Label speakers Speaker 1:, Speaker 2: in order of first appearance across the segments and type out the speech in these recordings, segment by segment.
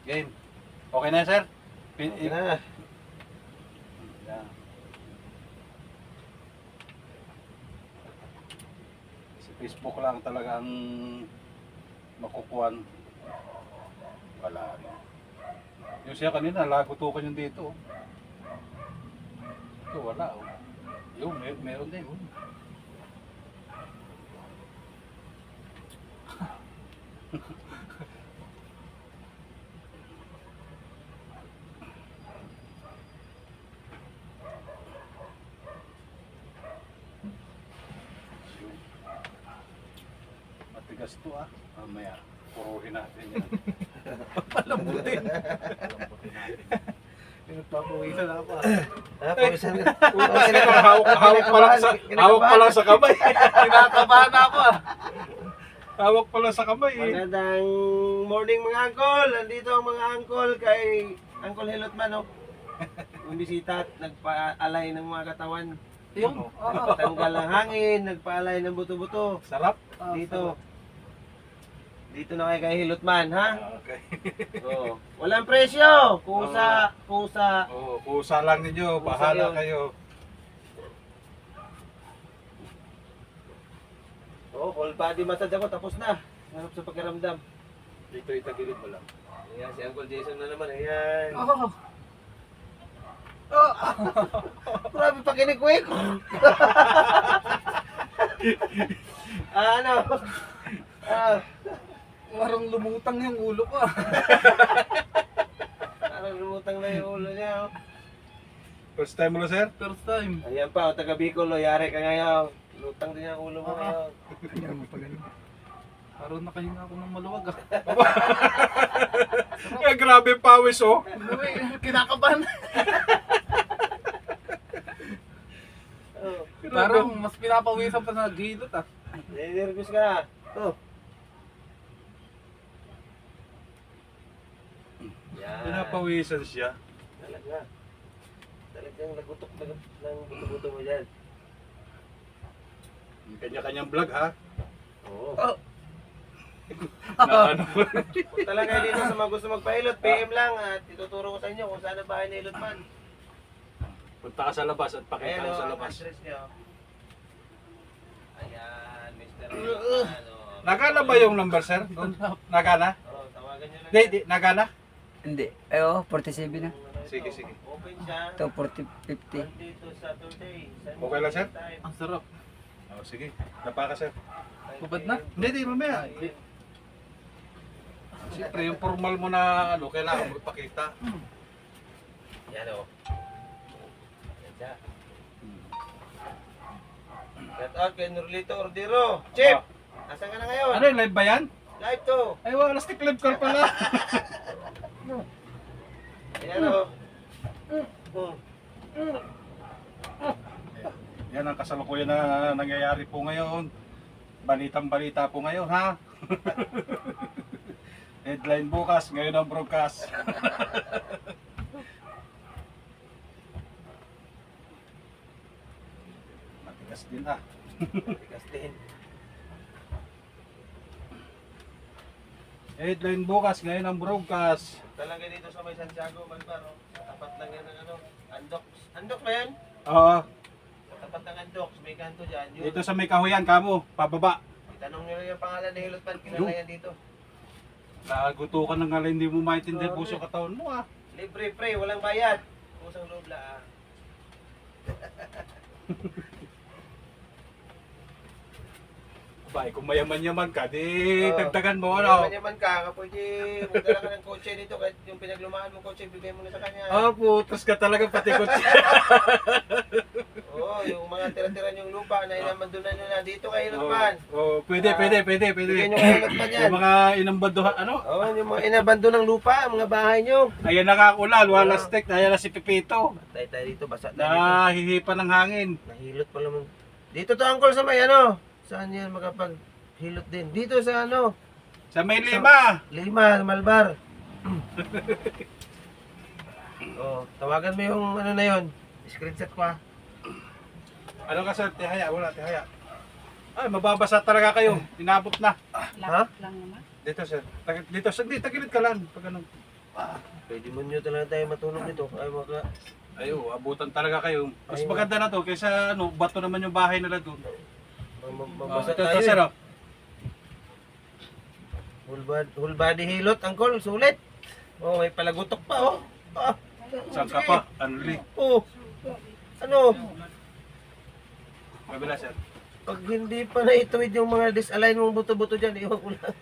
Speaker 1: Game. Okay na sir?
Speaker 2: Okay na.
Speaker 1: Yan. Sa Facebook lang talaga ang makukuhan. Wala rin. Yung siya kanina, lagutukan yung dito. Ito wala. Oh. Yung meron din. Oh. Matigas to ah. Mamaya, puruhin natin yan. Palambutin. Palambutin natin. Pinagpapawisan ako ah.
Speaker 2: Pawisan ka.
Speaker 1: Hawak pa lang sa kamay. Kinakabahan ako ah. Hawak pa lang sa kamay eh.
Speaker 2: Magandang morning mga angkol. Nandito ang mga angkol kay Angkol Hilotman, oh. Bumisita at nagpaalay ng mga katawan.
Speaker 1: Yung,
Speaker 2: Tanggal ng hangin, nagpaalay ng buto-buto.
Speaker 1: sarap.
Speaker 2: Dito. Dito na kay Hilotman, ha?
Speaker 1: Okay.
Speaker 2: Oo. Walang presyo. Kusa, kusa.
Speaker 1: Oh, kusa lang ninyo.
Speaker 2: Kusa
Speaker 1: Bahala
Speaker 2: yun.
Speaker 1: kayo.
Speaker 2: Oo, whole body massage ako, tapos na. Hanap sa pakiramdam.
Speaker 1: Dito itagilid mo lang.
Speaker 2: Ayan, si Uncle Jason na naman. Ayan.
Speaker 1: Oh.
Speaker 2: Grabe pa kinikwik. Ano?
Speaker 1: Parang lumutang yung ulo ko.
Speaker 2: Parang lumutang na yung ulo niya. Oh.
Speaker 1: First time mo na sir? First time.
Speaker 2: Ayan pa, taga Bicol, oh, yari ka ngayon. Lutang din yung ulo mo ngayon.
Speaker 1: Kaya mo pa ganun. Parang nakahinga ako ng maluwag ah. Eh, grabe pawis oh. Kinakabahan.
Speaker 2: Oh.
Speaker 1: Parang mas pinapawisan pa sa gilot ah.
Speaker 2: Nervous ka na. Oh. Yan.
Speaker 1: Pinapawisan siya.
Speaker 2: Talaga. Talagang nagutok ng buto-buto mo dyan.
Speaker 1: Kanya-kanyang vlog ha.
Speaker 2: Oo.
Speaker 1: Oh. Na ano?
Speaker 2: Kung talaga dito sa mga gusto magpahilot, PM lang at ituturo ko sa inyo kung saan ang bahay na Hilotman.
Speaker 1: Punta ka sa labas at pakita
Speaker 2: Ayan
Speaker 1: ko
Speaker 2: o,
Speaker 1: sa
Speaker 2: ang
Speaker 1: labas.
Speaker 2: address niyo. Ayan, Mr. Hilotman. Oh.
Speaker 1: Nagana ba yung number sir? Doon? Nagana?
Speaker 2: Oh, tawagan nyo lang.
Speaker 1: Di, nagana?
Speaker 3: Hindi. Ay, oo, 47 na.
Speaker 1: Sige, sige.
Speaker 2: Open siya.
Speaker 3: Ito, 40, 50.
Speaker 2: Dito Saturday. Sunday,
Speaker 1: Okay lang, sir?
Speaker 2: time.
Speaker 1: Ang sarap. Oh, sige. Napa ka sir.
Speaker 2: Bubad
Speaker 1: na? Hindi, mamaya. Siyempre, yung formal mo na ano, kailangan mo ipakita.
Speaker 2: Yan o. Yan siya. Shout out kay Nurlito Ordero. Chip! Nasaan ka na ngayon?
Speaker 1: Ano yung live ba yan?
Speaker 2: Live to.
Speaker 1: Ay, wala, stick live ka pala.
Speaker 2: Ayan o.
Speaker 1: Yan ang kasalukuyan na nangyayari po ngayon. Balitang balita po ngayon, ha? Headline bukas, ngayon ang broadcast. Matigas din, ha?
Speaker 2: Tigas din.
Speaker 1: Headline bukas, ngayon ang broadcast.
Speaker 2: Talaga dito sa may Santiago, Malbar. Oh. Sa tapat lang yan ng ano. Andox. Andox ba yan?
Speaker 1: Oo,
Speaker 2: Sa tapat ng Andox. May kanto dyan. Yun.
Speaker 1: dito sa may kahuyan, kamo, pababa.
Speaker 2: Itanong nyo lang yung pangalan ni Hilotman. Kilala yan dito.
Speaker 1: Nagutukan ng ngala, hindi mo maintindihan puso katawan mo, ha?
Speaker 2: Libre, pre. Walang bayad. Pusang loob lang.
Speaker 1: Bay, kung mayaman-yaman ka, di
Speaker 2: Oo.
Speaker 1: dagdagan mo, ano?
Speaker 2: Yaman ka, pwede magdala ka ng kotse dito. Kahit yung pinaglumaan mo kotse, bigay mo na sa kanya.
Speaker 1: Ah, putas ka talaga pati kotse.
Speaker 2: Oo, yung mga tira-tira niyong lupa na inamandunan nyo na dito kay Hilotman.
Speaker 1: Oh, pwede.
Speaker 2: Bigyan nyo kay Hilotman yan.
Speaker 1: Yung mga inambaduhan, ano?
Speaker 2: Oo, yung mga inabandon ng lupa, mga bahay nyo.
Speaker 1: Ayan nakakulal, wala stick, ayan na si Pipito.
Speaker 2: Patay tayo dito, basa tayo dito.
Speaker 1: Nahihipan ng hangin.
Speaker 2: Nahilot pa naman. Dito to, Uncle, sa may ano? Saan yan makapaghilot din? Dito sa ano?
Speaker 1: Sa may lima.
Speaker 2: Lima, Malbar. Oh, tawagan mo yung ano na yon. Screenshot ko ah.
Speaker 1: Ano ka sir, tihaya, wala tihaya. Ay, mababasa talaga kayo, inabot na.
Speaker 2: Ha?
Speaker 4: Lang naman.
Speaker 1: Dito sir. Dito, sagdi, tagilid ka lang. Pag ano.
Speaker 2: Pwede mo nyo talaga tayo matulog dito. Ay, maka...
Speaker 1: Ayo, abutan talaga kayo. Mas
Speaker 2: Ayun.
Speaker 1: maganda na to kaysa ano, bato naman yung bahay nila doon.
Speaker 2: Mabasa
Speaker 1: Ito,
Speaker 2: tayo.
Speaker 1: sir.
Speaker 2: eh. Whole body hilot, angkol, sulit. Oh, may palagutok pa, oh. Ah,
Speaker 1: Saan ka pa? Anli.
Speaker 2: oh. Ano?
Speaker 1: Mabila sir.
Speaker 2: Pag hindi pa naituwid yung mga disalign mong buto-buto dyan, iwan ko lang.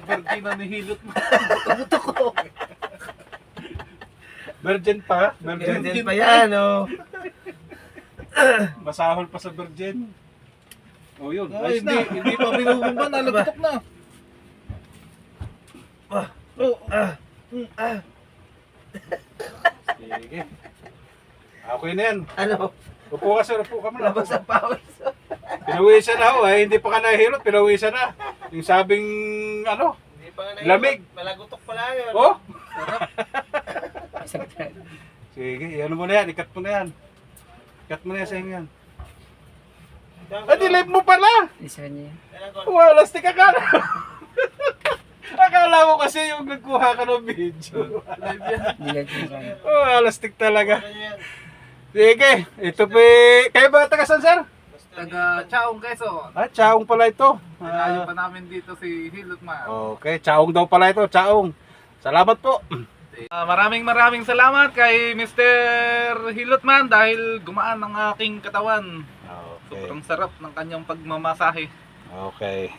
Speaker 1: Virgin na nihilot mo.
Speaker 2: Buto ko.
Speaker 1: Virgin pa?
Speaker 2: Virgin pa yan, oh.
Speaker 1: Masahol pa sa virgin. Oh yun,
Speaker 4: Ay,
Speaker 1: ayos na.
Speaker 4: hindi pa binubumba, nalagutok na.
Speaker 1: Sige. Okay na yan.
Speaker 2: Ano?
Speaker 1: Upo ka sir, upo ka muna.
Speaker 2: Labas ang pawis.
Speaker 1: Pinawisan na ho, eh. Hindi pa ka nahihilot, pinawisan na. Yung sabing, ano,
Speaker 2: Hindi pa nga
Speaker 1: Lamig.
Speaker 2: Malagutok pala yun.
Speaker 1: oh?
Speaker 3: Sakit na.
Speaker 1: Sige, ano mo na yan, ikat mo na yan. Ikat mo na yan sa inyo yan.
Speaker 2: Diyan,
Speaker 1: Ah, delete mo pala!
Speaker 3: Isa niya.
Speaker 2: Ayan, angkol.
Speaker 1: Wala, stick akala. Akala mo kasi yung nagkuha ka ng video.
Speaker 3: Hindi ka kinakain.
Speaker 1: Oh, alastik talaga.
Speaker 2: Ano yan?
Speaker 1: Sige, ito po kayo ba taga saan, sir?
Speaker 4: Taga Chaong Quezon.
Speaker 1: Ah, Chaong pala ito.
Speaker 4: Malayo pa namin dito si Hilotman.
Speaker 1: Okay, Chaong daw pala ito, Chaong. Salamat po.
Speaker 4: Maraming salamat kay Mr. Hilotman dahil gumaan ang aking katawan.
Speaker 1: Okay.
Speaker 4: Sobrang sarap ng kanyang pagmamasahe.
Speaker 1: Okay.